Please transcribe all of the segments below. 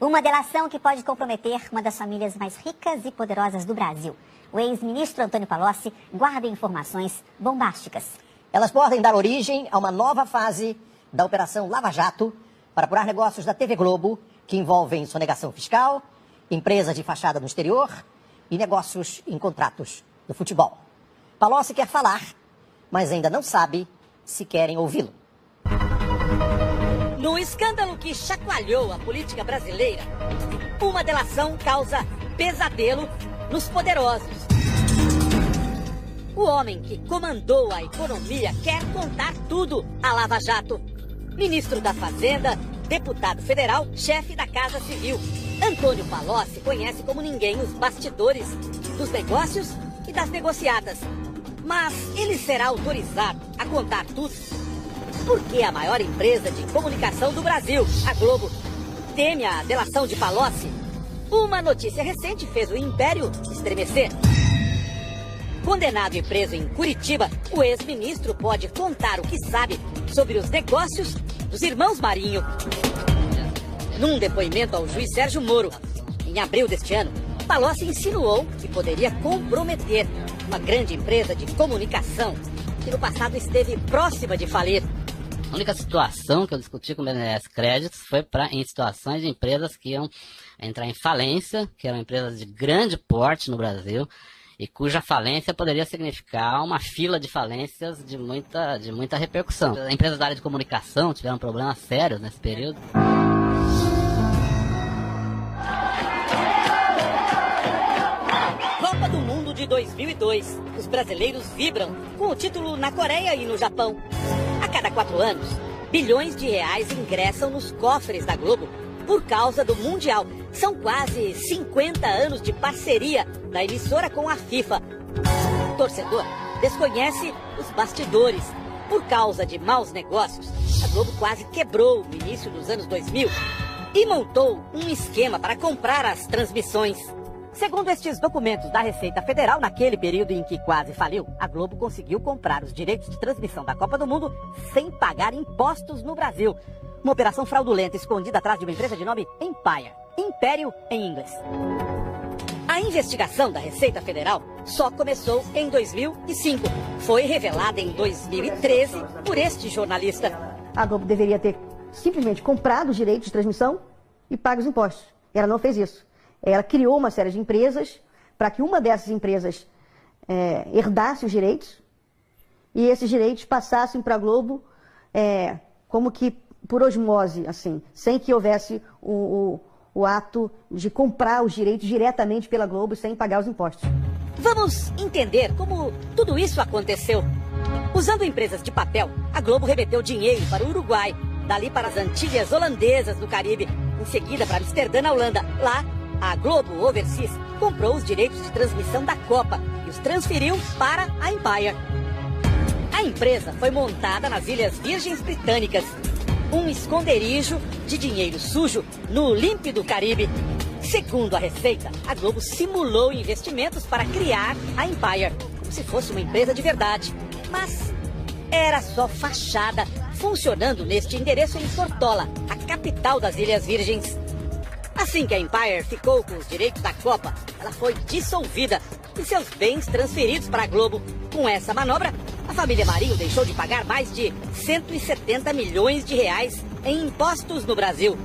Uma delação que pode comprometer uma das famílias mais ricas e poderosas do Brasil. O ex-ministro Antônio Palocci guarda informações bombásticas. Elas podem dar origem a uma nova fase da Operação Lava Jato para apurar negócios da TV Globo que envolvem sonegação fiscal, empresas de fachada no exterior e negócios em contratos do futebol. Palocci quer falar, mas ainda não sabe se querem ouvi-lo. No escândalo que chacoalhou a política brasileira, uma delação causa pesadelo nos poderosos. O homem que comandou a economia quer contar tudo à Lava Jato. Ministro da Fazenda, deputado federal, chefe da Casa Civil. Antônio Palocci conhece como ninguém os bastidores dos negócios e das negociadas. Mas ele será autorizado a contar tudo? Porque a maior empresa de comunicação do Brasil, a Globo, teme a delação de Palocci. Uma notícia recente fez o império estremecer. Condenado e preso em Curitiba, o ex-ministro pode contar o que sabe sobre os negócios dos irmãos Marinho. Num depoimento ao juiz Sérgio Moro, em abril deste ano, Palocci insinuou que poderia comprometer uma grande empresa de comunicação que no passado esteve próxima de falir. A única situação que eu discuti com o BNDES Créditos foi em situações de empresas que iam entrar em falência, que eram empresas de grande porte no Brasil, e cuja falência poderia significar uma fila de falências de muita repercussão. As empresas da área de comunicação tiveram problemas sérios nesse período. Copa do Mundo de 2002. Os brasileiros vibram com o título na Coreia e no Japão. A cada 4 anos, bilhões de reais ingressam nos cofres da Globo por causa do Mundial. São quase 50 anos de parceria da emissora com a FIFA. O torcedor desconhece os bastidores. Por causa de maus negócios, a Globo quase quebrou no início dos anos 2000 e montou um esquema para comprar as transmissões. Segundo estes documentos da Receita Federal, naquele período em que quase faliu, a Globo conseguiu comprar os direitos de transmissão da Copa do Mundo sem pagar impostos no Brasil. Uma operação fraudulenta escondida atrás de uma empresa de nome Empire. Império em inglês. A investigação da Receita Federal só começou em 2005. Foi revelada em 2013 por este jornalista. A Globo deveria ter simplesmente comprado os direitos de transmissão e pago os impostos. Ela não fez isso. Ela criou uma série de empresas para que uma dessas empresas herdasse os direitos e esses direitos passassem para a Globo como que por osmose, assim, sem que houvesse o ato de comprar os direitos diretamente pela Globo sem pagar os impostos. Vamos entender como tudo isso aconteceu. Usando empresas de papel, a Globo remeteu dinheiro para o Uruguai, dali para as Antilhas Holandesas do Caribe, em seguida para Amsterdã, na Holanda. Lá, a Globo Overseas comprou os direitos de transmissão da Copa e os transferiu para a Empire. A empresa foi montada nas Ilhas Virgens Britânicas, um esconderijo de dinheiro sujo no límpido Caribe. Segundo a Receita, a Globo simulou investimentos para criar a Empire, como se fosse uma empresa de verdade. Mas era só fachada, funcionando neste endereço em Tortola, a capital das Ilhas Virgens. Assim que a Empire ficou com os direitos da Copa, ela foi dissolvida e seus bens transferidos para a Globo. Com essa manobra, a família Marinho deixou de pagar mais de 170 milhões de reais em impostos no Brasil.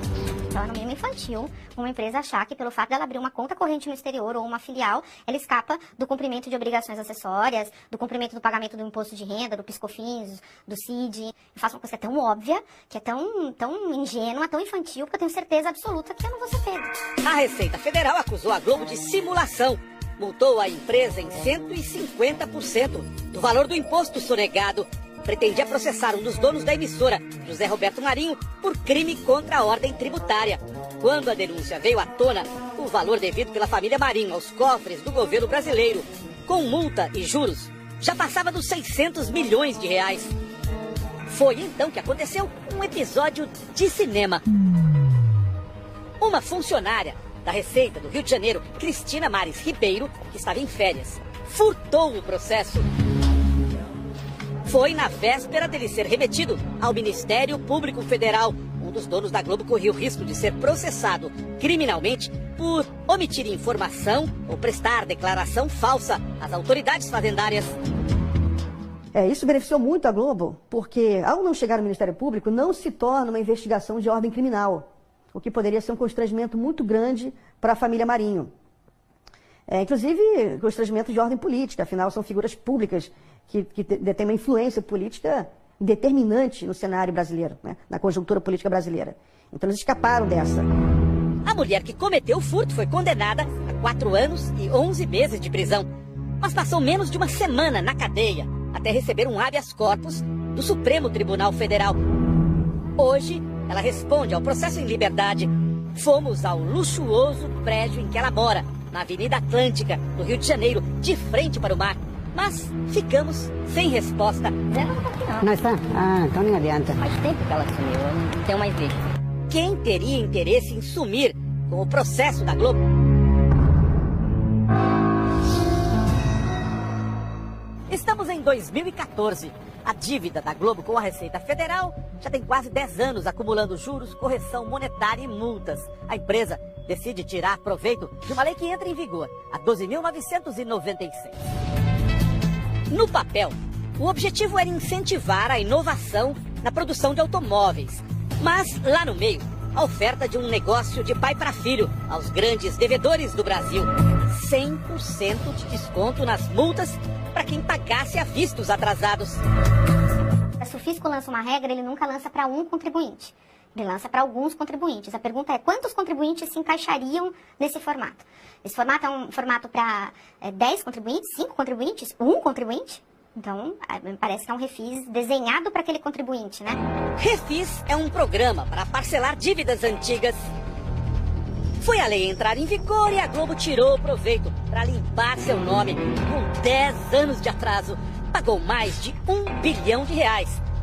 Então é no mínimo infantil uma empresa achar que pelo fato dela abrir uma conta corrente no exterior ou uma filial, ela escapa do cumprimento de obrigações acessórias, do cumprimento do pagamento do imposto de renda, do PiscoFins, do CID. Eu faço uma coisa que é tão óbvia, que é tão ingênua, tão infantil, porque eu tenho certeza absoluta que eu não vou ser pego. A Receita Federal acusou a Globo de simulação. Multou a empresa em 150% do valor do imposto sonegado. Pretendia processar um dos donos da emissora, José Roberto Marinho, por crime contra a ordem tributária. Quando a denúncia veio à tona, o valor devido pela família Marinho aos cofres do governo brasileiro, com multa e juros, já passava dos 600 milhões de reais. Foi então que aconteceu um episódio de cinema. Uma funcionária da Receita do Rio de Janeiro, Cristina Mares Ribeiro, que estava em férias, furtou o processo. Foi na véspera dele ser remetido ao Ministério Público Federal, um dos donos da Globo corria o risco de ser processado criminalmente por omitir informação ou prestar declaração falsa às autoridades fazendárias. Isso beneficiou muito a Globo, porque ao não chegar no Ministério Público, não se torna uma investigação de ordem criminal, o que poderia ser um constrangimento muito grande para a família Marinho. Inclusive, constrangimento de ordem política, afinal são figuras públicas que detêm uma influência política determinante no cenário brasileiro, né, na conjuntura política brasileira. Então eles escaparam dessa. A mulher que cometeu o furto foi condenada a 4 anos e 11 meses de prisão, mas passou menos de uma semana na cadeia, até receber um habeas corpus do Supremo Tribunal Federal. Hoje, ela responde ao processo em liberdade. Fomos ao luxuoso prédio em que ela mora, na Avenida Atlântica, no Rio de Janeiro, de frente para o mar. Mas ficamos sem resposta. Ela não tá aqui, não. Não está? Ah, então nem adianta. Faz tempo que ela sumiu, eu não tenho mais visto. Quem teria interesse em sumir com o processo da Globo? Estamos em 2014. A dívida da Globo com a Receita Federal já tem quase 10 anos acumulando juros, correção monetária e multas. A empresa decide tirar proveito de uma lei que entra em vigor a 12.996. No papel, o objetivo era incentivar a inovação na produção de automóveis. Mas, lá no meio, a oferta de um negócio de pai para filho aos grandes devedores do Brasil. 100% de desconto nas multas para quem pagasse à vista os atrasados. Se o fisco lança uma regra, ele nunca lança para um contribuinte. Ele lança para alguns contribuintes. A pergunta é, quantos contribuintes se encaixariam nesse formato? Esse formato é um formato para 10 contribuintes, 5 contribuintes, 1 contribuinte? Então, me parece que é um refis desenhado para aquele contribuinte, né? Refis é um programa para parcelar dívidas antigas. Foi a lei entrar em vigor e a Globo tirou o proveito para limpar seu nome. Com 10 anos de atraso, pagou mais de R$1 bilhão,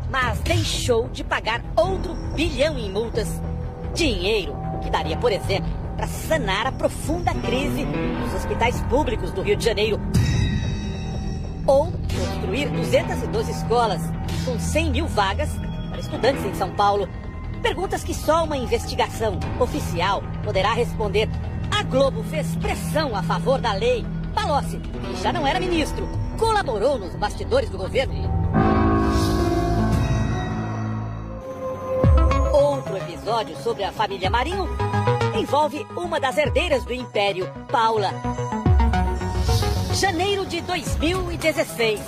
mas deixou de pagar outro bilhão em multas. Dinheiro que daria, por exemplo, para sanar a profunda crise dos hospitais públicos do Rio de Janeiro. Ou construir 212 escolas com 100 mil vagas para estudantes em São Paulo. Perguntas que só uma investigação oficial poderá responder. A Globo fez pressão a favor da lei. Palocci, que já não era ministro, colaborou nos bastidores do governo. Outro episódio sobre a família Marinho envolve uma das herdeiras do Império, Paula. Janeiro de 2016.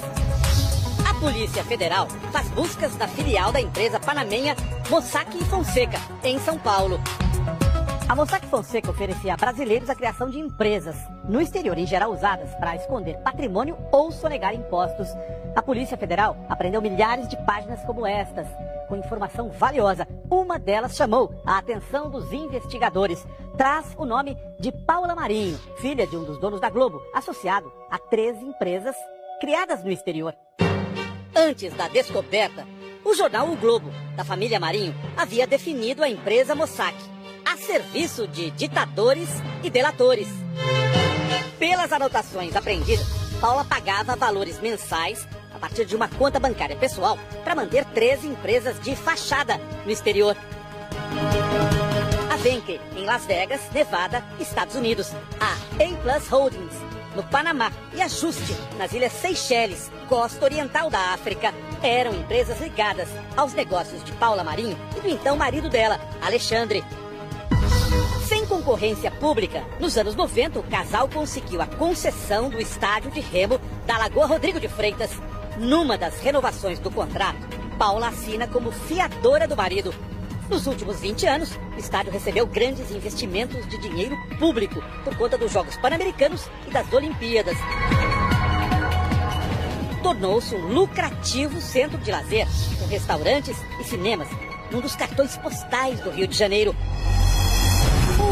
A Polícia Federal faz buscas na filial da empresa panamenha Mossack Fonseca, em São Paulo. A Mossack Fonseca oferecia a brasileiros a criação de empresas no exterior, em geral usadas para esconder patrimônio ou sonegar impostos. A Polícia Federal apreendeu milhares de páginas como estas, com informação valiosa. Uma delas chamou a atenção dos investigadores. Traz o nome de Paula Marinho, filha de um dos donos da Globo, associado a 13 empresas criadas no exterior. Antes da descoberta, o jornal O Globo, da família Marinho, havia definido a empresa Mossack a serviço de ditadores e delatores. Pelas anotações apreendidas, Paula pagava valores mensais a partir de uma conta bancária pessoal para manter 13 empresas de fachada no exterior. A Venke, em Las Vegas, Nevada, Estados Unidos. A A+ Holdings, no Panamá. E a Juste, nas Ilhas Seychelles, costa oriental da África. Eram empresas ligadas aos negócios de Paula Marinho e do então marido dela, Alexandre. Sem concorrência pública, nos anos 90, o casal conseguiu a concessão do estádio de remo da Lagoa Rodrigo de Freitas. Numa das renovações do contrato, Paula assina como fiadora do marido. Nos últimos 20 anos, o estádio recebeu grandes investimentos de dinheiro público por conta dos Jogos Pan-Americanos e das Olimpíadas. Tornou-se um lucrativo centro de lazer, com restaurantes e cinemas, num dos cartões postais do Rio de Janeiro.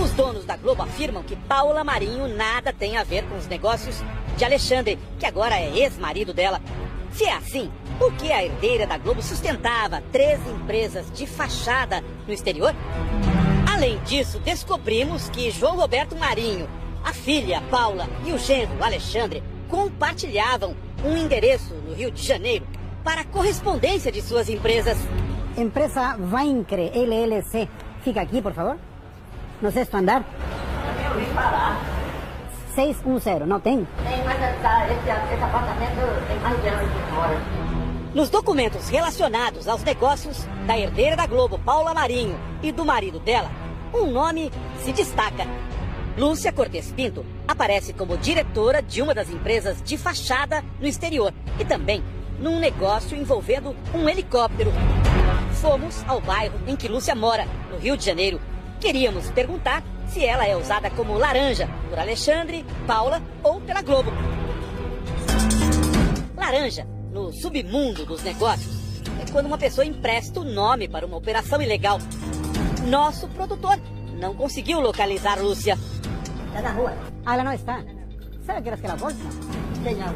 Os donos da Globo afirmam que Paula Marinho nada tem a ver com os negócios de Alexandre, que agora é ex-marido dela. Se é assim, por que a herdeira da Globo sustentava 13 empresas de fachada no exterior? Além disso, descobrimos que João Roberto Marinho, a filha Paula e o genro Alexandre compartilhavam um endereço no Rio de Janeiro para a correspondência de suas empresas. Empresa Vaincre LLC. Fica aqui, por favor. No sexto andar. 610, não tem? Tem, mas esse apartamento tem mais de anos de fora. Nos documentos relacionados aos negócios da herdeira da Globo, Paula Marinho, e do marido dela, um nome se destaca. Lúcia Cortes Pinto aparece como diretora de uma das empresas de fachada no exterior e também num negócio envolvendo um helicóptero. Fomos ao bairro em que Lúcia mora, no Rio de Janeiro. Queríamos perguntar se ela é usada como laranja por Alexandre, Paula ou pela Globo. Laranja, no submundo dos negócios, é quando uma pessoa empresta o nome para uma operação ilegal. Nosso produtor não conseguiu localizar Lúcia. Está na rua. Ah, ela não está. Sabe que era bolsa? Não.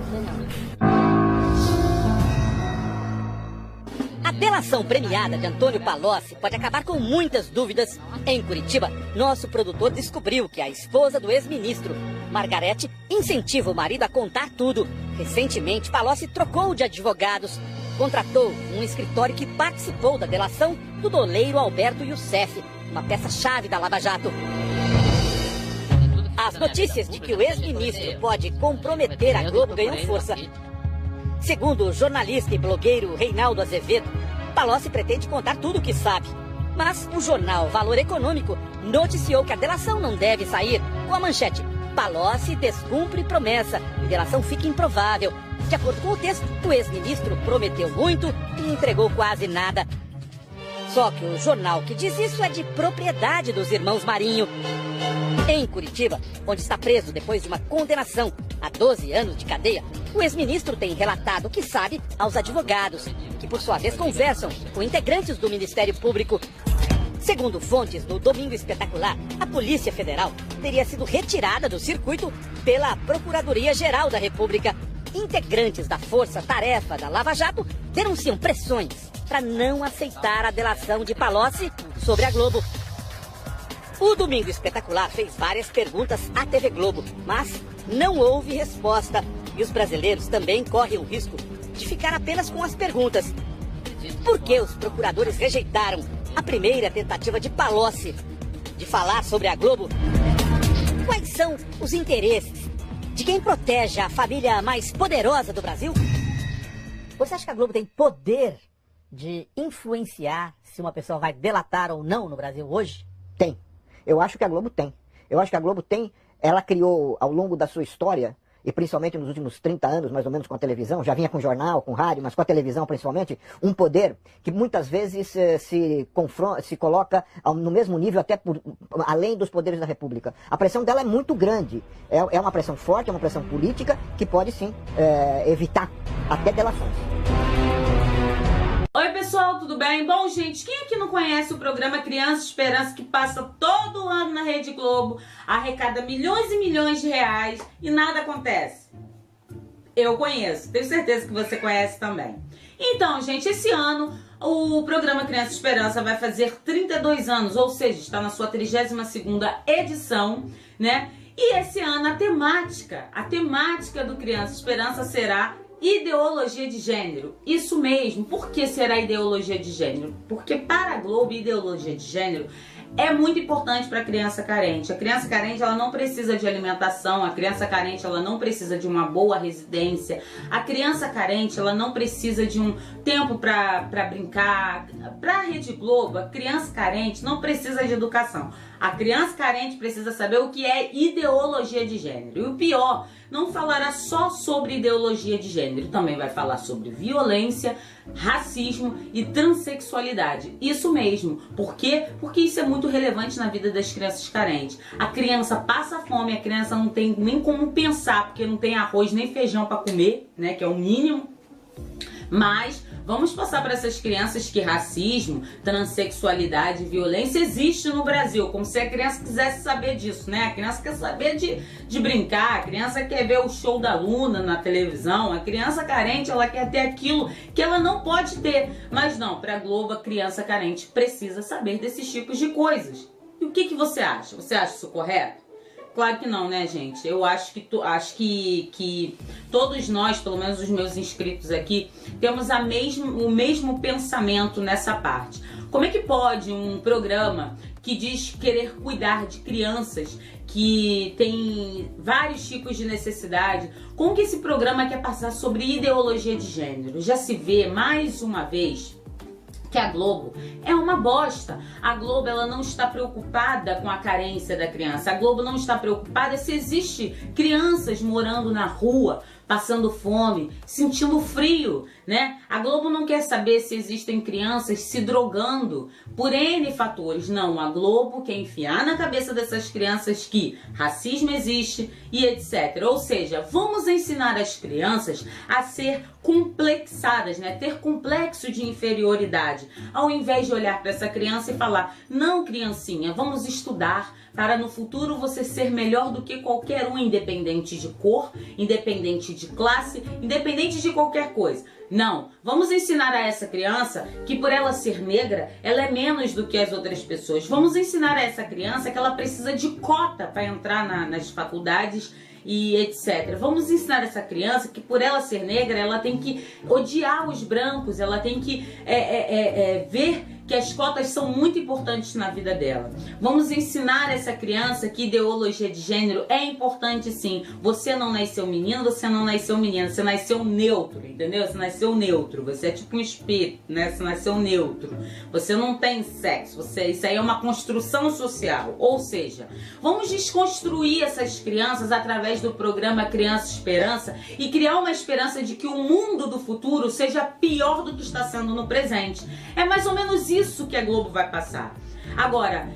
A delação premiada de Antônio Palocci pode acabar com muitas dúvidas. Em Curitiba, nosso produtor descobriu que a esposa do ex-ministro, Margarete, incentiva o marido a contar tudo. Recentemente, Palocci trocou de advogados. Contratou um escritório que participou da delação do doleiro Alberto Youssef, uma peça-chave da Lava Jato. As notícias de que o ex-ministro pode comprometer a Globo ganham força. Segundo o jornalista e blogueiro Reinaldo Azevedo, Palocci pretende contar tudo o que sabe. Mas o jornal Valor Econômico noticiou que a delação não deve sair com a manchete: Palocci descumpre promessa e delação fica improvável. De acordo com o texto, o ex-ministro prometeu muito e entregou quase nada. Só que o jornal que diz isso é de propriedade dos irmãos Marinho. Em Curitiba, onde está preso depois de uma condenação a 12 anos de cadeia, o ex-ministro tem relatado o que sabe aos advogados, que por sua vez conversam com integrantes do Ministério Público. Segundo fontes do Domingo Espetacular, a Polícia Federal teria sido retirada do circuito pela Procuradoria-Geral da República. Integrantes da Força Tarefa da Lava Jato denunciam pressões para não aceitar a delação de Palocci sobre a Globo. O Domingo Espetacular fez várias perguntas à TV Globo, mas não houve resposta. E os brasileiros também correm o risco de ficar apenas com as perguntas. Por que os procuradores rejeitaram a primeira tentativa de Palocci de falar sobre a Globo? Quais são os interesses de quem protege a família mais poderosa do Brasil? Você acha que a Globo tem poder de influenciar se uma pessoa vai delatar ou não no Brasil hoje? Tem. Eu acho que a Globo tem. Eu acho que a Globo tem. Ela criou, ao longo da sua história, e principalmente nos últimos 30 anos, mais ou menos, com a televisão, já vinha com jornal, com rádio, mas com a televisão principalmente, um poder que muitas vezes se coloca no mesmo nível, até além dos poderes da República. A pressão dela é muito grande. É uma pressão forte, é uma pressão política que pode, sim, evitar até delações. Oi pessoal, tudo bem? Bom, gente, quem aqui não conhece o programa Criança Esperança, que passa todo ano na Rede Globo, arrecada milhões e milhões de reais e nada acontece? Eu conheço, tenho certeza que você conhece também. Então, gente, esse ano o programa Criança Esperança vai fazer 32 anos, ou seja, está na sua 32ª edição, né? E esse ano a temática do Criança Esperança será ideologia de gênero. Isso mesmo. Por que será ideologia de gênero? Porque para a Globo, ideologia de gênero é muito importante para a criança carente. A criança carente, ela não precisa de alimentação, a criança carente, ela não precisa de uma boa residência, a criança carente, ela não precisa de um tempo para brincar. Para a Rede Globo, a criança carente não precisa de educação. A criança carente precisa saber o que é ideologia de gênero. E o pior, não falará só sobre ideologia de gênero, também vai falar sobre violência, racismo e transexualidade. Isso mesmo. Por quê? Porque isso é muito relevante na vida das crianças carentes. A criança passa fome, a criança não tem nem como pensar, porque não tem arroz nem feijão para comer, né, que é o mínimo. Mas vamos passar para essas crianças que racismo, transexualidade e violência existe no Brasil, como se a criança quisesse saber disso, né? A criança quer saber de brincar, a criança quer ver o show da Luna na televisão, a criança carente, ela quer ter aquilo que ela não pode ter. Mas não, para a Globo, a criança carente precisa saber desses tipos de coisas. E o que você acha? Você acha isso correto? Claro que não, né, gente? Eu acho que todos nós, pelo menos os meus inscritos aqui, temos o mesmo pensamento nessa parte. Como é que pode um programa que diz querer cuidar de crianças que têm vários tipos de necessidade, como que esse programa quer passar sobre ideologia de gênero? Já se vê mais uma vez que a Globo é uma bosta. A Globo, ela não está preocupada com a carência da criança. A Globo não está preocupada se existe crianças morando na rua, passando fome, sentindo frio, né? A Globo não quer saber se existem crianças se drogando por N fatores. Não, a Globo quer enfiar na cabeça dessas crianças que racismo existe e etc. Ou seja, vamos ensinar as crianças a ser complexadas, né? Ter complexo de inferioridade, ao invés de olhar para essa criança e falar: não, criancinha, vamos estudar para no futuro você ser melhor do que qualquer um, independente de cor, independente de classe, independente de qualquer coisa. Não, vamos ensinar a essa criança que por ela ser negra, ela é menos do que as outras pessoas. Vamos ensinar a essa criança que ela precisa de cota para entrar nas faculdades e etc. Vamos ensinar essa criança que por ela ser negra, ela tem que odiar os brancos, ela tem que ver que as cotas são muito importantes na vida dela. Vamos ensinar essa criança que ideologia de gênero é importante sim. Você não nasceu menino, você não nasceu menina, você nasceu neutro, entendeu? Você nasceu neutro, você é tipo um espírito, né? Você nasceu neutro. Você não tem sexo, isso aí é uma construção social. Ou seja, vamos desconstruir essas crianças através do programa Criança Esperança e criar uma esperança de que o mundo do futuro seja pior do que está sendo no presente. É mais ou menos isso que a Globo vai passar. Agora,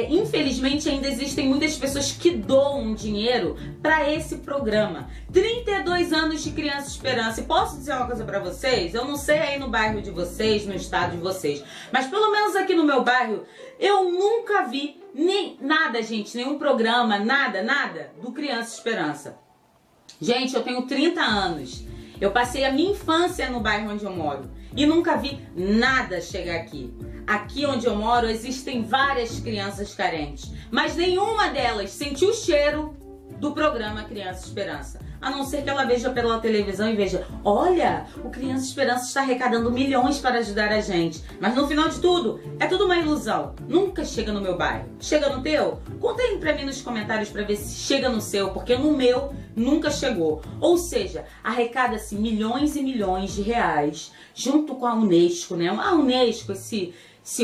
infelizmente ainda existem muitas pessoas que doam dinheiro para esse programa. 32 anos de Criança Esperança. E posso dizer uma coisa para vocês? Eu não sei aí no bairro de vocês, no estado de vocês, mas pelo menos aqui no meu bairro, eu nunca vi nada, gente, nenhum programa, nada do Criança Esperança. Gente, eu tenho 30 anos. Eu passei a minha infância no bairro onde eu moro e nunca vi nada chegar aqui. Aqui onde eu moro existem várias crianças carentes, mas nenhuma delas sentiu o cheiro do programa Criança Esperança. A não ser que ela veja pela televisão e veja: olha, o Criança Esperança está arrecadando milhões para ajudar a gente. Mas no final de tudo, é tudo uma ilusão. Nunca chega no meu bairro. Chega no teu? Conta aí pra mim nos comentários pra ver se chega no seu, porque no meu nunca chegou. Ou seja, arrecada-se milhões e milhões de reais junto com a Unesco, né? A Unesco, esse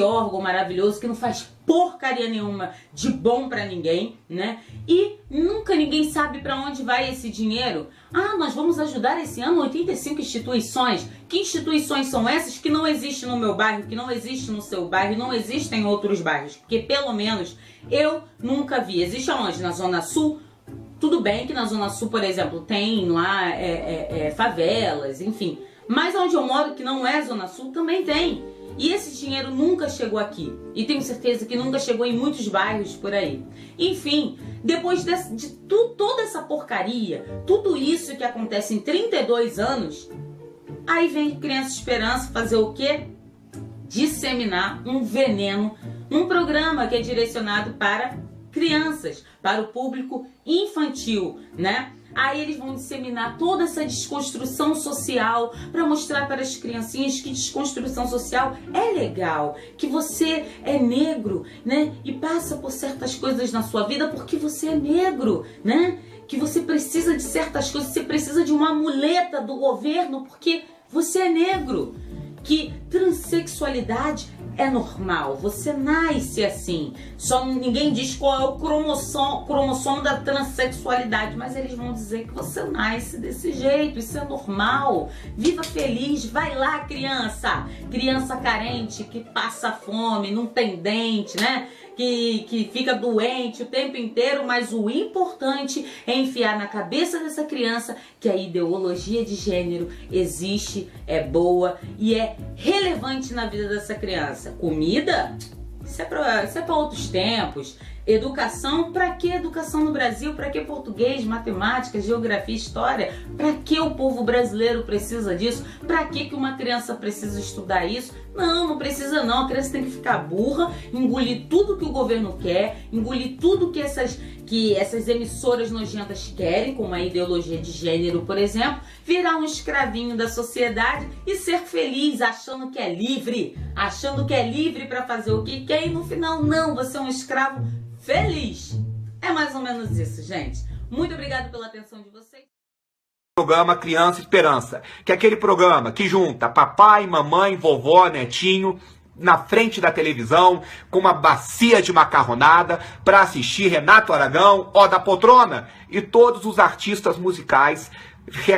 órgão maravilhoso que não faz porcaria nenhuma de bom pra ninguém, né? E nunca ninguém sabe pra onde vai esse dinheiro. Ah, nós vamos ajudar esse ano 85 instituições. Que instituições são essas que não existem no meu bairro, que não existem no seu bairro, não existem em outros bairros? Porque pelo menos eu nunca vi. Existe aonde? Na Zona Sul? Tudo bem que na Zona Sul, por exemplo, tem lá favelas, enfim. Mas onde eu moro, que não é Zona Sul, também tem. E esse dinheiro nunca chegou aqui. E tenho certeza que nunca chegou em muitos bairros por aí. Enfim, depois de toda essa porcaria, tudo isso que acontece em 32 anos, aí vem Criança Esperança fazer o quê? Disseminar um veneno num programa que é direcionado para crianças, para o público infantil, né? Aí eles vão disseminar toda essa desconstrução social para mostrar para as criancinhas que desconstrução social é legal, que você é negro, né? E passa por certas coisas na sua vida porque você é negro, né? Que você precisa de certas coisas, você precisa de uma muleta do governo porque você é negro. Que transexualidade é normal, você nasce assim. Só ninguém diz qual é o cromossomo da transexualidade, mas eles vão dizer que você nasce desse jeito, isso é normal. Viva feliz, vai lá, criança carente que passa fome, não tem dente, né? Que fica doente o tempo inteiro, mas o importante é enfiar na cabeça dessa criança que a ideologia de gênero existe, é boa e é relevante na vida dessa criança. Comida? Isso é para outros tempos. Educação, para que educação no Brasil? Para que português, matemática, geografia, história? Para que o povo brasileiro precisa disso? Para que uma criança precisa estudar isso? Não, não precisa não. A criança tem que ficar burra, engolir tudo que o governo quer, engolir tudo que essas emissoras nojentas querem, como a ideologia de gênero, por exemplo, virar um escravinho da sociedade e ser feliz, achando que é livre para fazer o que quer, e no final não, você é um escravo feliz. É mais ou menos isso, gente. Muito obrigada pela atenção de vocês. Programa Criança Esperança, que é aquele programa que junta papai, mamãe, vovó, netinho, na frente da televisão, com uma bacia de macarronada, para assistir Renato Aragão, Ó da Poltrona, e todos os artistas musicais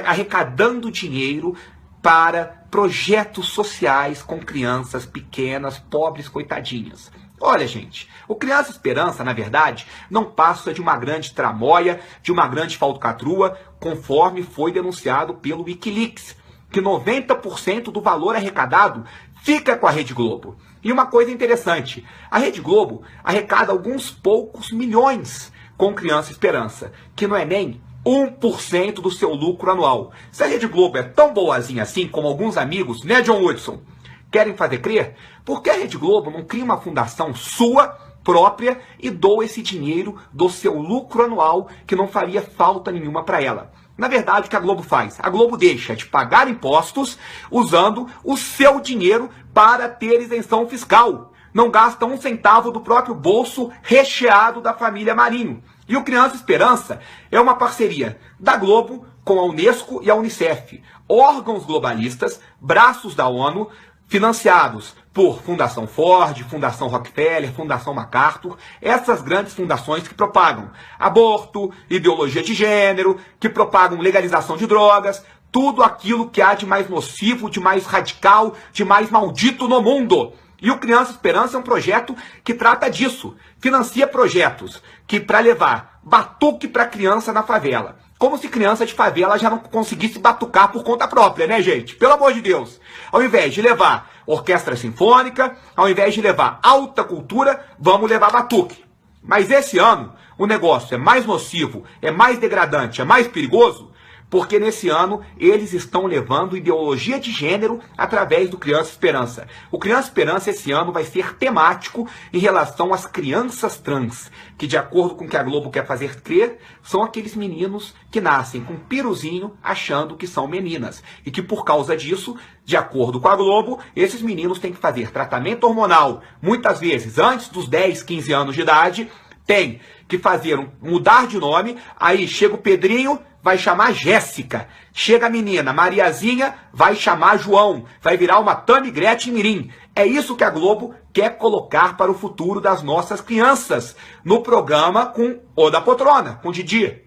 arrecadando dinheiro para projetos sociais com crianças pequenas, pobres, coitadinhas. Olha, gente, o Criança Esperança, na verdade, não passa de uma grande tramóia, de uma grande falcatrua, conforme foi denunciado pelo Wikileaks, que 90% do valor arrecadado fica com a Rede Globo. E uma coisa interessante, a Rede Globo arrecada alguns poucos milhões com Criança Esperança, que não é nem 1% do seu lucro anual. Se a Rede Globo é tão boazinha assim, como alguns amigos, né, John Hudson, querem fazer crer, por que a Rede Globo não cria uma fundação sua, própria, e doa esse dinheiro do seu lucro anual, que não faria falta nenhuma para ela? Na verdade, o que a Globo faz? A Globo deixa de pagar impostos usando o seu dinheiro para ter isenção fiscal. Não gasta um centavo do próprio bolso recheado da família Marinho. E o Criança Esperança é uma parceria da Globo com a Unesco e a Unicef, órgãos globalistas, braços da ONU, financiados por Fundação Ford, Fundação Rockefeller, Fundação MacArthur, essas grandes fundações que propagam aborto, ideologia de gênero, que propagam legalização de drogas, tudo aquilo que há de mais nocivo, de mais radical, de mais maldito no mundo. E o Criança Esperança é um projeto que trata disso, financia projetos que para levar batuque para criança na favela. Como se criança de favela já não conseguisse batucar por conta própria, né, gente? Pelo amor de Deus. Ao invés de levar orquestra sinfônica, ao invés de levar alta cultura, vamos levar batuque. Mas esse ano, o negócio é mais nocivo, é mais degradante, é mais perigoso, porque nesse ano eles estão levando ideologia de gênero através do Criança Esperança. O Criança Esperança esse ano vai ser temático em relação às crianças trans, que de acordo com o que a Globo quer fazer crer, são aqueles meninos que nascem com piruzinho achando que são meninas. E que por causa disso, de acordo com a Globo, esses meninos têm que fazer tratamento hormonal, muitas vezes antes dos 10, 15 anos de idade, tem que fazer mudar de nome, aí chega o Pedrinho, vai chamar Jéssica. Chega a menina, Mariazinha, vai chamar João. Vai virar uma Tammy Gretchen Mirim. É isso que a Globo quer colocar para o futuro das nossas crianças no programa com O da Poltrona, com Didi.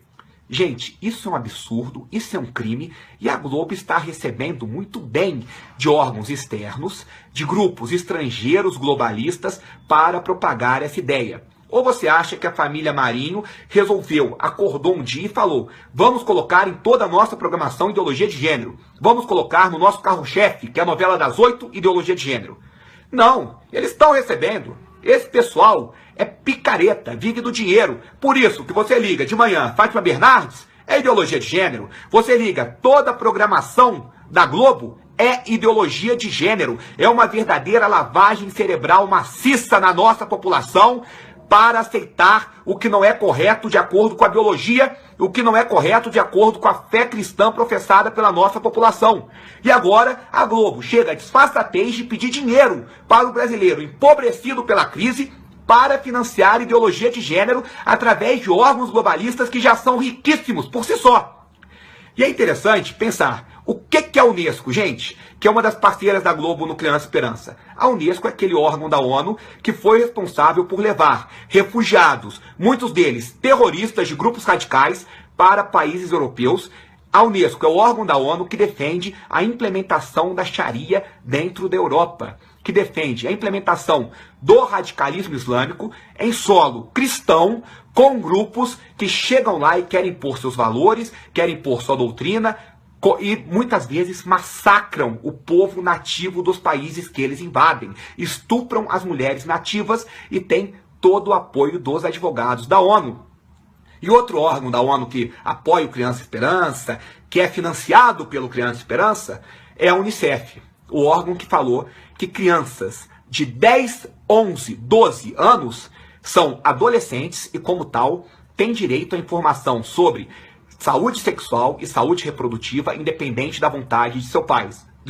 Gente, isso é um absurdo, isso é um crime, e a Globo está recebendo muito bem de órgãos externos, de grupos estrangeiros globalistas para propagar essa ideia. Ou você acha que a família Marinho acordou um dia e falou: vamos colocar em toda a nossa programação ideologia de gênero. Vamos colocar no nosso carro-chefe, que é a novela das 8, ideologia de gênero. Não, eles estão recebendo. Esse pessoal é picareta, vive do dinheiro. Por isso que você liga de manhã Fátima Bernardes, é ideologia de gênero. Você liga toda a programação da Globo, é ideologia de gênero. É uma verdadeira lavagem cerebral maciça na nossa população, para aceitar o que não é correto de acordo com a biologia, o que não é correto de acordo com a fé cristã professada pela nossa população. E agora a Globo chega a disfarçatez de pedir dinheiro para o brasileiro empobrecido pela crise para financiar ideologia de gênero através de órgãos globalistas que já são riquíssimos por si só. E é interessante pensar, o que é a Unesco, gente? Que é uma das parceiras da Globo no Criança Esperança. A Unesco é aquele órgão da ONU que foi responsável por levar refugiados, muitos deles terroristas de grupos radicais, para países europeus. A Unesco é o órgão da ONU que defende a implementação da Sharia dentro da Europa, que defende a implementação do radicalismo islâmico em solo cristão, com grupos que chegam lá e querem impor seus valores, querem impor sua doutrina, e muitas vezes massacram o povo nativo dos países que eles invadem, estupram as mulheres nativas e têm todo o apoio dos advogados da ONU. E outro órgão da ONU que apoia o Criança Esperança, que é financiado pelo Criança Esperança, é a Unicef, o órgão que falou que crianças de 10, 11, 12 anos são adolescentes e, como tal, têm direito à informação sobre saúde sexual e saúde reprodutiva, independente da vontade de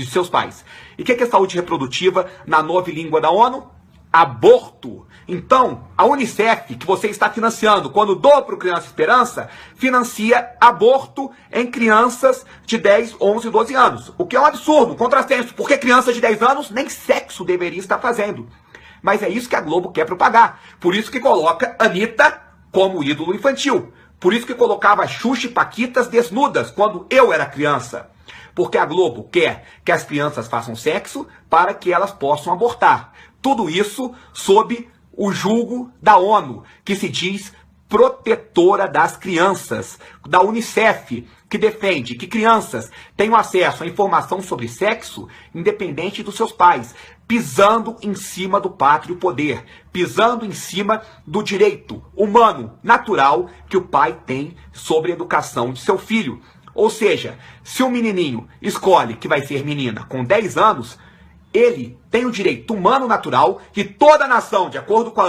seus pais. E o que é saúde reprodutiva na nova língua da ONU? Aborto. Então, a Unicef, que você está financiando quando doa para o Criança Esperança, financia aborto em crianças de 10, 11, 12 anos. O que é um absurdo, um contrassenso, porque crianças de 10 anos nem sexo deveria estar fazendo. Mas é isso que a Globo quer propagar. Por isso que coloca Anitta como ídolo infantil. Por isso que colocava Xuxa e Paquitas desnudas quando eu era criança. Porque a Globo quer que as crianças façam sexo para que elas possam abortar. Tudo isso sob o julgo da ONU, que se diz protetora das crianças, da Unicef, que defende que crianças tenham acesso à informação sobre sexo independente dos seus pais, pisando em cima do pátrio poder, pisando em cima do direito humano, natural, que o pai tem sobre a educação de seu filho. Ou seja, se o menininho escolhe que vai ser menina com 10 anos, ele tem o direito humano natural que toda nação, de acordo com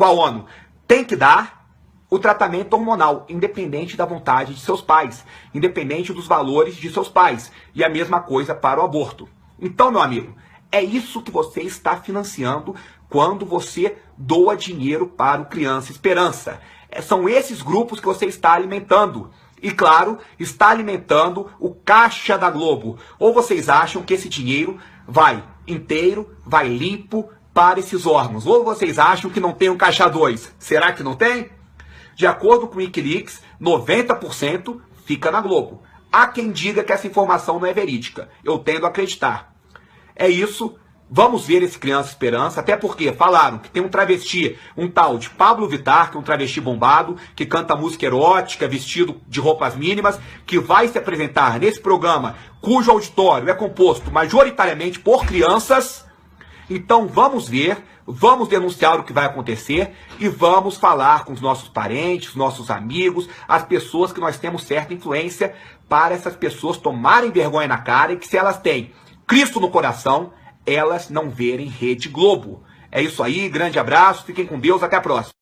a ONU, tem que dar o tratamento hormonal, independente da vontade de seus pais, independente dos valores de seus pais. E a mesma coisa para o aborto. Então, meu amigo, é isso que você está financiando quando você doa dinheiro para o Criança Esperança. São esses grupos que você está alimentando. E, claro, está alimentando o caixa da Globo. Ou vocês acham que esse dinheiro vai inteiro, vai limpo para esses órgãos? Ou vocês acham que não tem um caixa 2? Será que não tem? De acordo com o Wikileaks, 90% fica na Globo. Há quem diga que essa informação não é verídica. Eu tendo a acreditar. É isso. Vamos ver esse Criança Esperança, até porque falaram que tem um travesti, um tal de Pablo Vittar, que é um travesti bombado, que canta música erótica, vestido de roupas mínimas, que vai se apresentar nesse programa, cujo auditório é composto majoritariamente por crianças. Então vamos ver, vamos denunciar o que vai acontecer e vamos falar com os nossos parentes, nossos amigos, as pessoas que nós temos certa influência, para essas pessoas tomarem vergonha na cara e que, se elas têm Cristo no coração, elas não verem Rede Globo. É isso aí, grande abraço, fiquem com Deus, até a próxima.